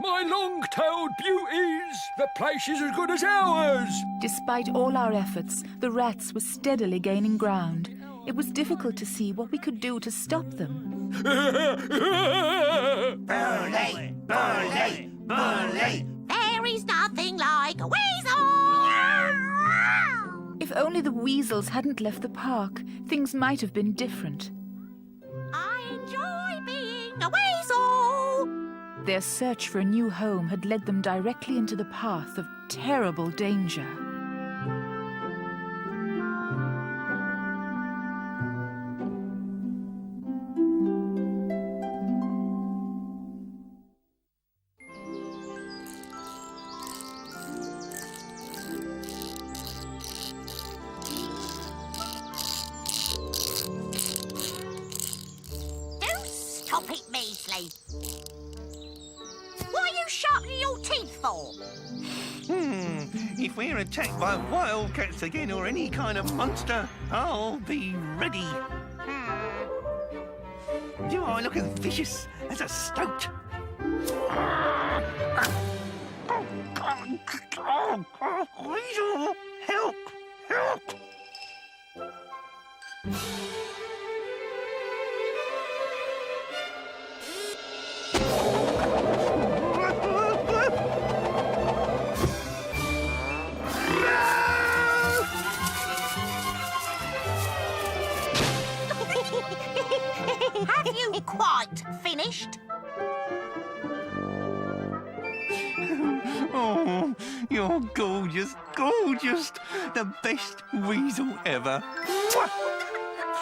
my long-tailed beauties! The place is as good as ours! Despite all our efforts, the rats were steadily gaining ground. It was difficult to see what we could do to stop them. Burley! Burley! Burley! There is nothing like a weasel! If only the weasels hadn't left the park, things might have been different. I enjoy being a weasel! Their search for a new home had led them directly into the path of terrible danger. Stop it, Measley. What are you sharpening your teeth for? If we're attacked by wildcats again or any kind of monster, I'll be ready. Do I look as vicious as a stoat? Weasel! Help! Help! Have you quite finished? Oh, you're gorgeous, gorgeous. The best weasel ever.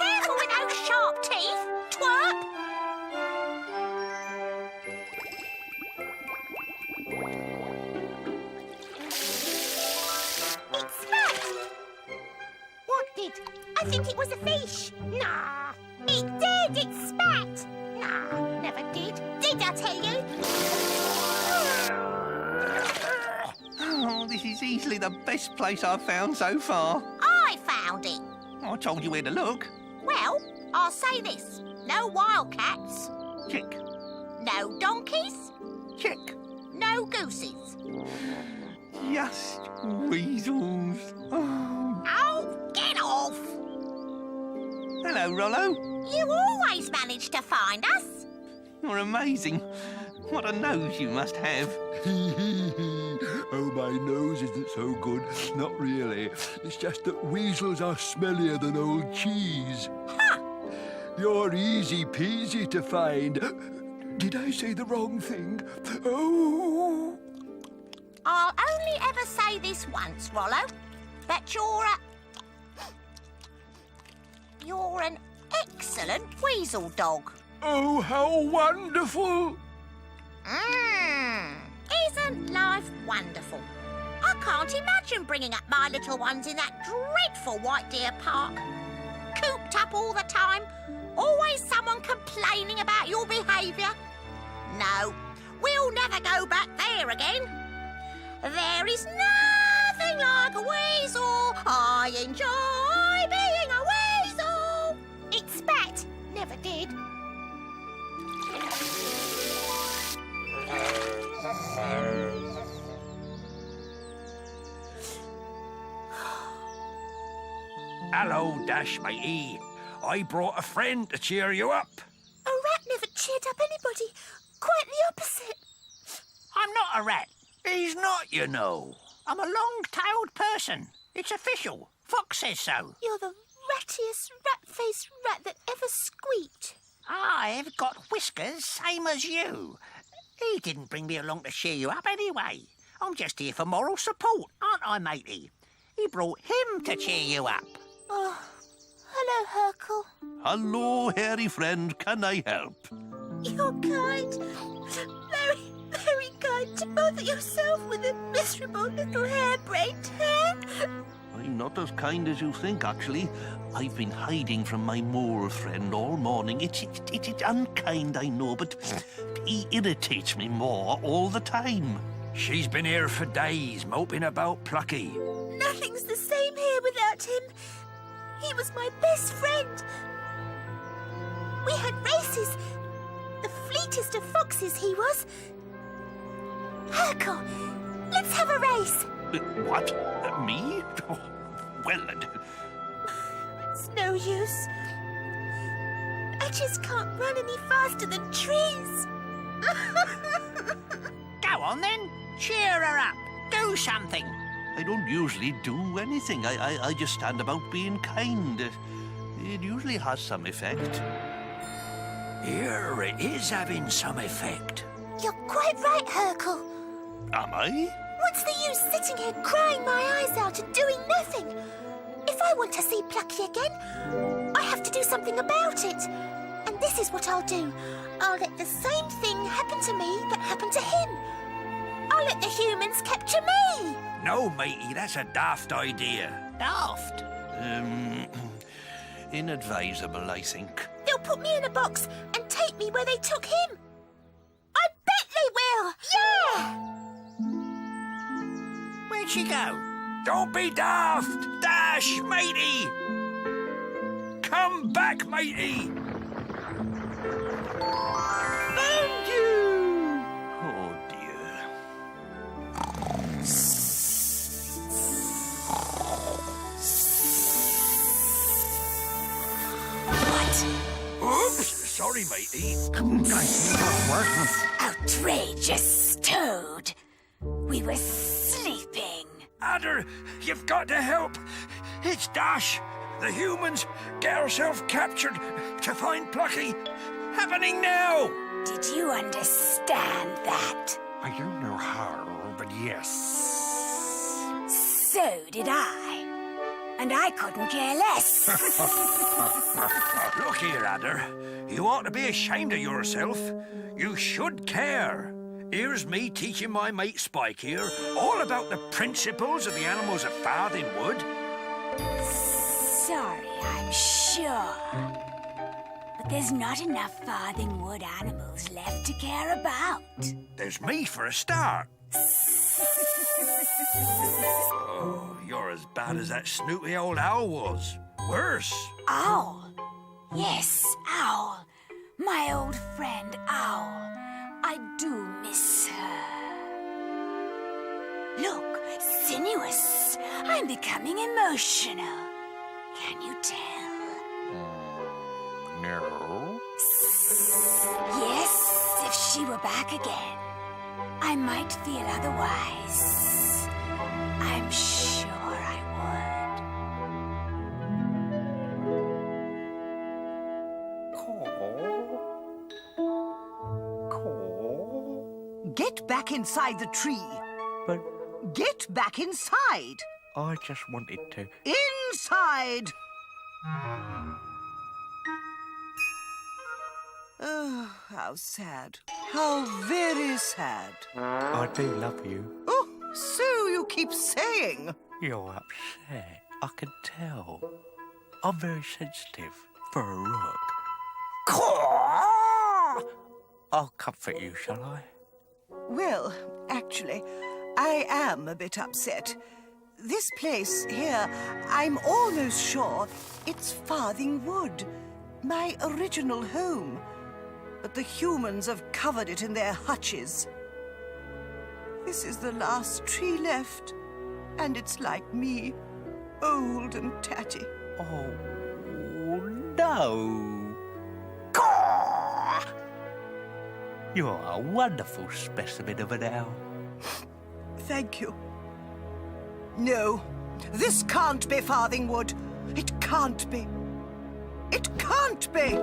Careful with those sharp teeth, twerp! It spat! What did? I think it was a fish. Nah. It did! It spat! Nah, never did. Did I tell you? Oh, this is easily the best place I've found so far. I found it. I told you where to look. Well, I'll say this. No wildcats. Check, No donkeys. check. No gooses. Just weasels. Oh. Oh, get off! Hello, Rollo. You always manage to find us. You're amazing. What a nose you must have. Oh, my nose isn't so good. Not really. It's just that weasels are smellier than old cheese. Huh. You're easy peasy to find. Did I say the wrong thing? Oh! I'll only ever say this once, Rollo, that you're an excellent weasel dog. Oh, how wonderful! Isn't life wonderful? I can't imagine bringing up my little ones in that dreadful White Deer Park. Cooped up all the time, always someone complaining about your behaviour. No, we'll never go back there again. There is nothing like a weasel. I enjoy being a weasel. It spat, never did. Hello, Dash, matey. I brought a friend to cheer you up. A rat never cheered up anybody. Quite the opposite. I'm not a rat. He's not, you know. I'm a long-tailed person. It's official. Fox says so. You're the rattiest rat-faced rat that ever squeaked. I've got whiskers, same as you. He didn't bring me along to cheer you up anyway. I'm just here for moral support, aren't I, matey? He brought him to cheer you up. Oh, hello, Hercule. Hello, hairy friend. Can I help? You're kind. Very, very kind to bother yourself with a miserable little harebrained hair. I'm not as kind as you think, actually. I've been hiding from my mole friend all morning. It's unkind, I know, but he irritates me more all the time. She's been here for days, moping about Plucky. Nothing's the same here without him. He was my best friend. We had races. The fleetest of foxes he was. Hercule, let's have a race. What? Me? Oh, well, It's no use. I just can't run any faster than trees. Go on then. Cheer her up. Do something. I don't usually do anything. I just stand about being kind. It usually has some effect. Here it is having some effect. You're quite right, Hercule. Am I? What's the use sitting here crying my eyes out and doing nothing? If I want to see Plucky again, I have to do something about it. And this is what I'll do. I'll let the same thing happen to me that happened to him. I'll let the humans capture me. No, matey, that's a daft idea. Daft. Inadvisable, I think. They'll put me in a box and take me where they took him. I bet they will. Yeah! Where'd she go? Don't be daft! Dash, matey! Come back, matey! Found you! Oh, dear. Oops! Sorry, matey. Outrageous toad. We were sleeping. Adder, you've got to help. It's Dash. The humans get ourselves captured to find Plucky. Happening now! Did you understand that? I don't know how, but yes. So did I. And I couldn't care less. Look here, Adder. You ought to be ashamed of yourself. You should care. Here's me teaching my mate Spike here all about the principles of the animals of Farthing Wood. Sorry, I'm sure. But there's not enough Farthing Wood animals left to care about. There's me for a start. Oh, you're as bad as that snooty old owl was. Worse. Owl? Yes, Owl. My old friend Owl. I do miss her. Look, sinuous. I'm becoming emotional. Can you tell? No. Yes, if she were back again, I might feel otherwise. I'm sure I would. Get back inside the tree. But Get back inside. I just wanted to... Inside! Oh, how sad. How very sad. I do love you. Oh, so you keep saying. You're upset. I can tell. I'm very sensitive for a rook. I'll comfort you, shall I? Well, actually, I am a bit upset. This place here, I'm almost sure it's Farthing Wood, my original home. But the humans have covered it in their hutches. This is the last tree left, and it's like me, old and tatty. Oh, no. You're a wonderful specimen of an owl. Thank you. No, this can't be Farthing Wood. It can't be. It can't be!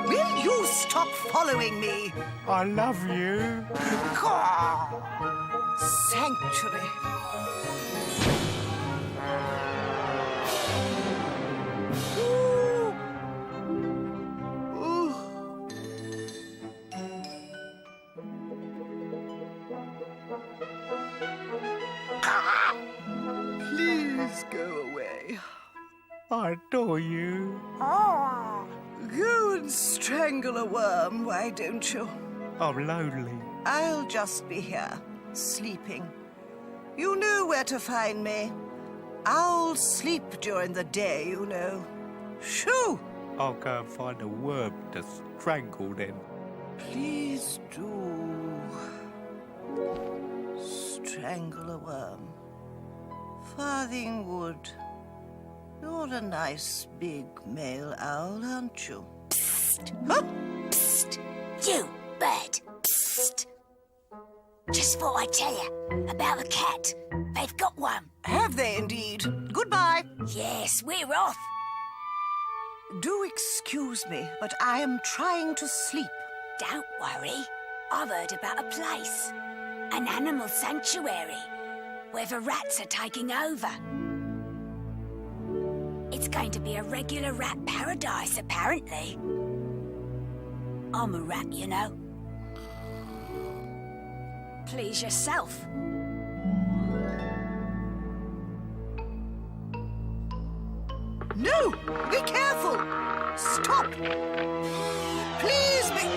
Will you stop following me? I love you. Sanctuary. Ooh. Ooh. Please go away. I adore you. Go and strangle a worm, why don't you? I'm lonely. I'll just be here, sleeping. You know where to find me. Owls sleep during the day, you know. Shoo! I'll go and find a worm to strangle them. Please do. Strangle a worm. Farthing Wood. You're a nice big male owl, aren't you? Psst! Huh? Psst! You, bird! Psst! Just thought I'd tell you about the cat. They've got one. Have they indeed? Goodbye. Yes, we're off. Do excuse me, but I am trying to sleep. Don't worry. I've heard about a place. An animal sanctuary where the rats are taking over. It's going to be a regular rat paradise, apparently. I'm a rat, you know. Please yourself. No! Be careful! Stop! Please be...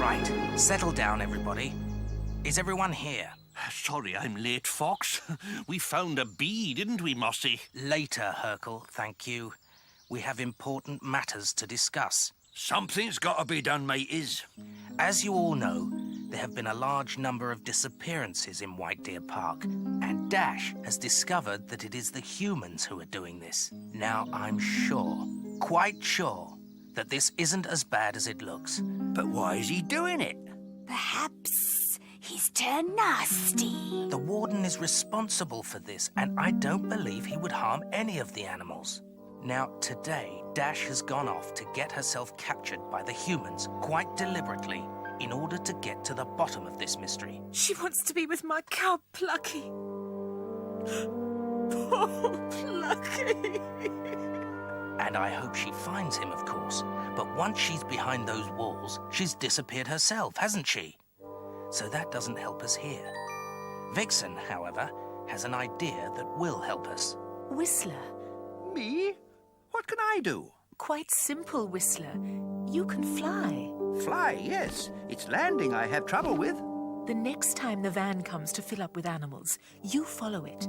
Right, settle down, everybody. Is everyone here? Sorry I'm late, Fox. We found a bee, didn't we, Mossy? Later, Hercule, thank you. We have important matters to discuss. Something's got to be done, mateys. As you all know, there have been a large number of disappearances in White Deer Park, and Dash has discovered that it is the humans who are doing this. Now, I'm sure, quite sure, that this isn't as bad as it looks. But why is he doing it? Perhaps he's turned nasty. The warden is responsible for this, and I don't believe he would harm any of the animals. Now, today, Dash has gone off to get herself captured by the humans, quite deliberately, in order to get to the bottom of this mystery. She wants to be with my cub, Plucky. Poor Plucky. And I hope she finds him, of course. But once she's behind those walls, she's disappeared herself, hasn't she? So that doesn't help us here. Vixen, however, has an idea that will help us. Whistler. Me? What can I do? Quite simple, Whistler. You can fly. Fly, yes. It's landing I have trouble with. The next time the van comes to fill up with animals, you follow it.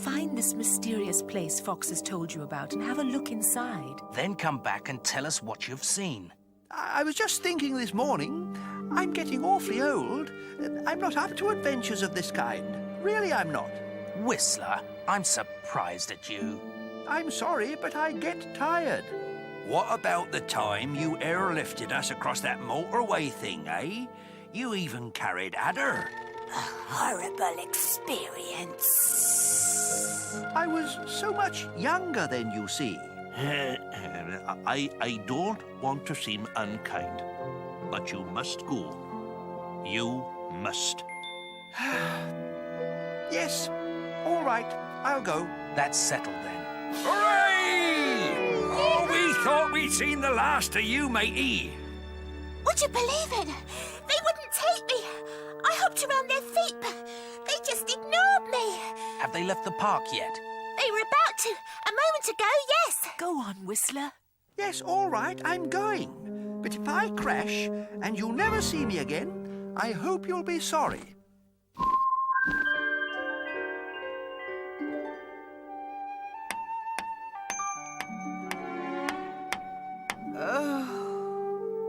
Find this mysterious place Fox has told you about and have a look inside. Then come back and tell us what you've seen. I was just thinking this morning, I'm getting awfully old. I'm not up to adventures of this kind. Really, I'm not. Whistler, I'm surprised at you. I'm sorry, but I get tired. What about the time you airlifted us across that motorway thing, eh? You even carried Adder. A horrible experience. I was so much younger than you see. I don't want to seem unkind, but you must go. You must. Yes, all right, I'll go. That's settled then. Hooray! Oh, we thought we'd seen the last of you, matey. Would you believe it? They wouldn't take me. I hopped around their feet, but they just ignored me. Have they left the park yet? They were about to. A moment ago, yes. Go on, Whistler. Yes, all right, I'm going. But if I crash and you never see me again, I hope you'll be sorry.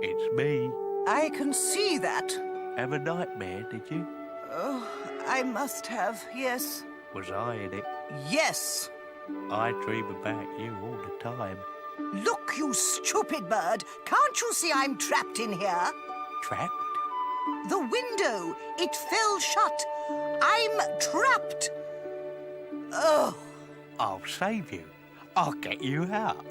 It's me. I can see that. Have a nightmare, did you? Oh, I must have, yes. Was I in it? Yes. I dream about you all the time. Look, you stupid bird. Can't you see I'm trapped in here? Trapped? The window, it fell shut. I'm trapped. Oh. I'll save you. I'll get you out.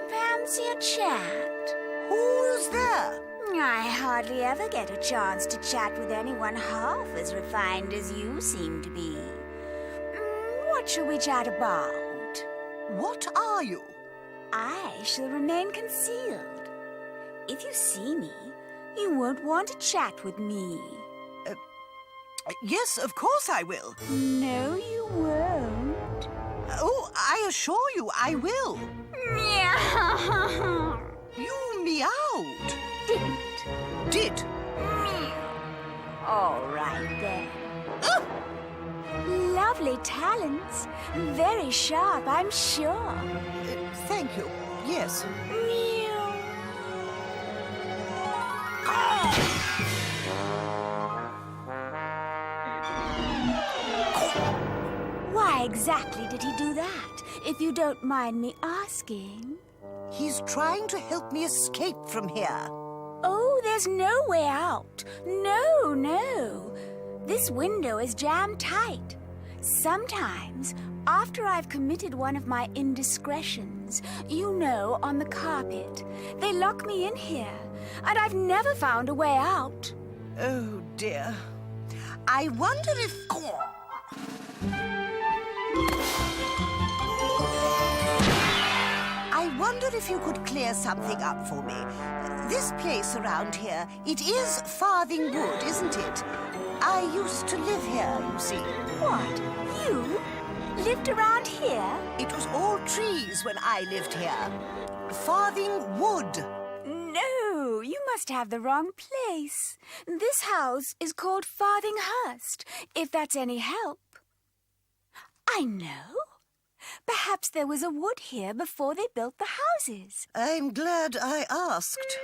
Fancy a chat? Who's there? I hardly ever get a chance to chat with anyone half as refined as you seem to be. What shall we chat about? What are you? I shall remain concealed. If you see me, you won't want to chat with me. Yes, of course I will. No, you won't. Oh, I assure you I will. You meowed. Didn't. Did. All right then. Lovely talons. Very sharp, I'm sure. Thank you. Yes. Why exactly did he do that, if you don't mind me asking? He's trying to help me escape from here. Oh, there's no way out. No, no. This window is jammed tight. Sometimes, after I've committed one of my indiscretions, you know, on the carpet, they lock me in here, and I've never found a way out. Oh, dear. I wonder if... I wonder if you could clear something up for me. This place around here, it is Farthing Wood, isn't it? I used to live here, you see. What? You? Lived around here? It was all trees when I lived here. Farthing Wood. No, you must have the wrong place. This house is called Farthinghurst, if that's any help. I know. Perhaps there was a wood here before they built the houses. I'm glad I asked.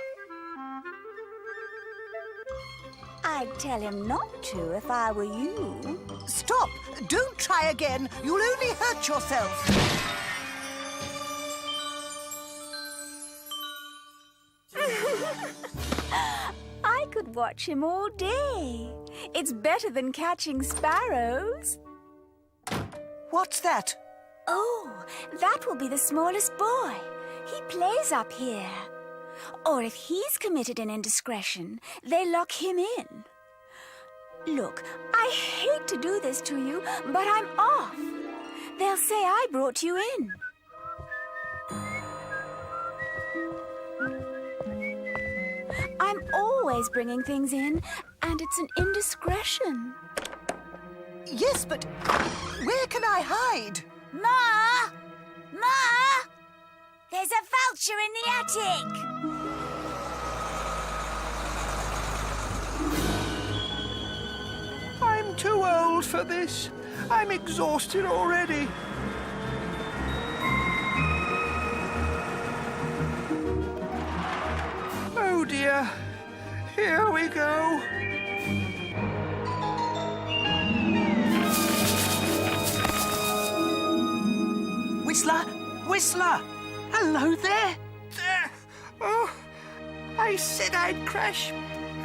I'd tell him not to if I were you. Stop! Don't try again. You'll only hurt yourself. I could watch him all day. It's better than catching sparrows. What's that? Oh, that will be the smallest boy. He plays up here. Or if he's committed an indiscretion, they lock him in. Look, I hate to do this to you, but I'm off. They'll say I brought you in. I'm always bringing things in, and it's an indiscretion. Yes, but where can I hide? Ma! Ma! There's a vulture in the attic! I'm too old for this. I'm exhausted already. Oh dear. Here we go. Whistler! Whistler! Hello there! Oh, I said I'd crash.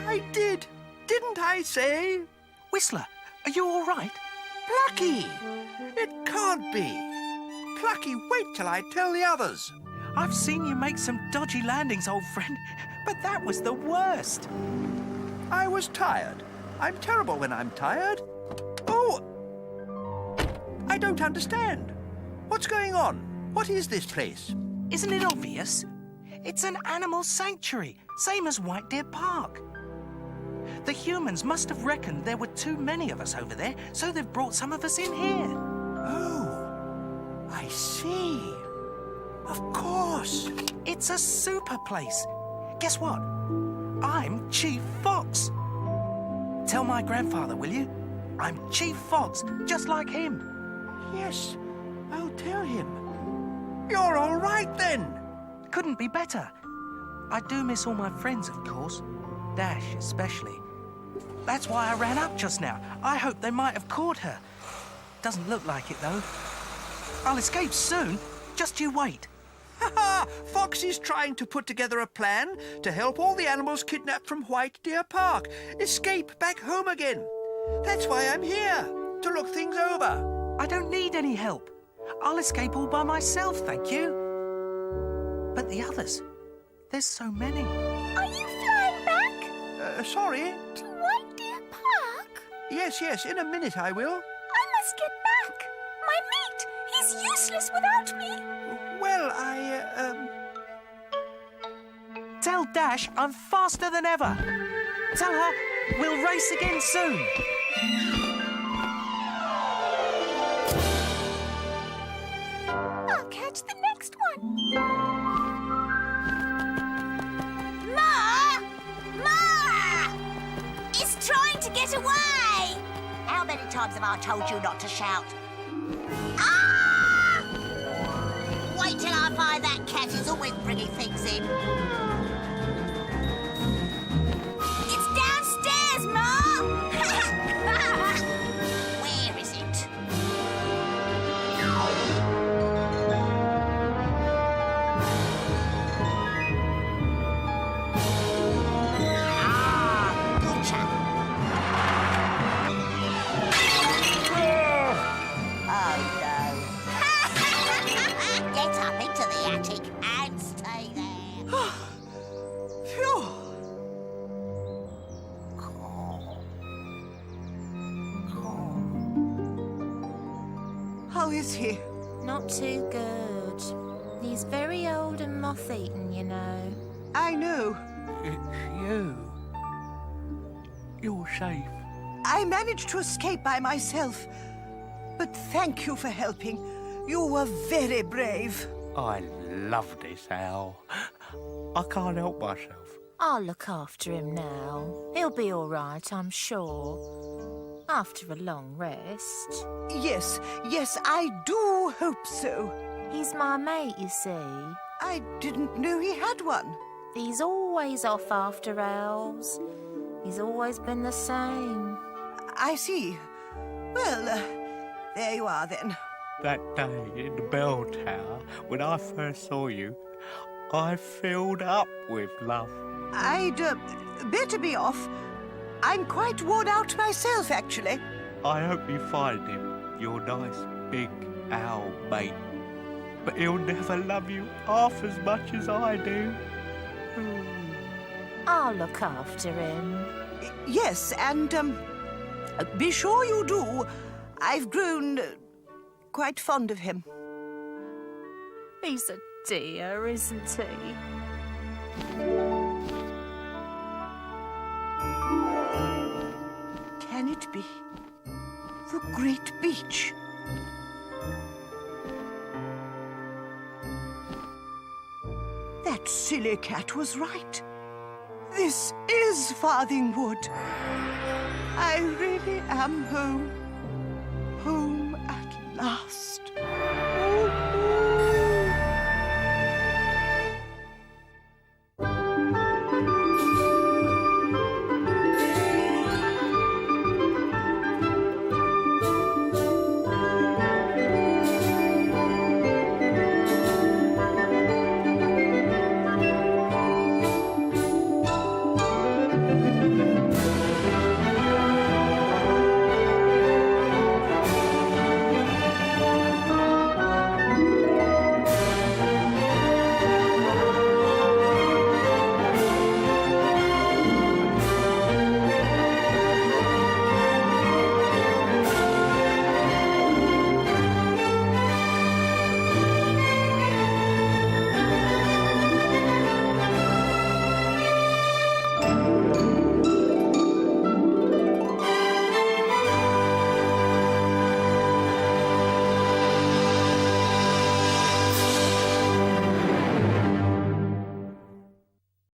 I did. Didn't I say? Whistler, are you all right? Plucky! It can't be. Plucky, wait till I tell the others. I've seen you make some dodgy landings, old friend, but that was the worst. I was tired. I'm terrible when I'm tired. Oh! I don't understand. What's going on? What is this place? Isn't it obvious? It's an animal sanctuary, same as White Deer Park. The humans must have reckoned there were too many of us over there, so they've brought some of us in here. Oh, I see. Of course. It's a super place. Guess what? I'm Chief Fox. Tell my grandfather, will you? I'm Chief Fox, just like him. Yes, I'll tell him. You're all right then. Couldn't be better. I do miss all my friends, of course. Dash, especially. That's why I ran up just now. I hoped they might have caught her. Doesn't look like it, though. I'll escape soon. Just you wait. Ha! Foxy's trying to put together a plan to help all the animals kidnapped from White Deer Park escape back home again. That's why I'm here, to look things over. I don't need any help. I'll escape all by myself, thank you. But the others, there's so many. Are you flying back? Sorry? To White Deer Park? Yes, in a minute I will. I must get back. My mate, he's useless without me. Well, Tell Dash I'm faster than ever. Tell her we'll race again soon. I'll catch the next one. Get away! How many times have I told you not to shout? Ah! Wait till I find that cat. He's always bringing things in. It's downstairs, Ma! Where is it? Ah, gotcha. Oh, no. Get up into the attic and stay there. Phew. How is he? Not too good. He's very old and moth-eaten, you know. I know. It's you. You're safe. I managed to escape by myself. But thank you for helping. You were very brave. I love this owl. I can't help myself. I'll look after him now. He'll be all right, I'm sure. After a long rest. Yes, I do hope so. He's my mate, you see. I didn't know he had one. He's always off after owls. He's always been the same. I see. Well, there you are then. That day in the bell tower, when I first saw you, I filled up with love. I'd better be off. I'm quite worn out myself, actually. I hope you find him, your nice big owl mate. But he'll never love you half as much as I do. I'll look after him. Yes, and be sure you do. I've grown quite fond of him. He's a dear, isn't he? Can it be the Great Beach? That silly cat was right. This is Farthing Wood. I really am home. Home at last.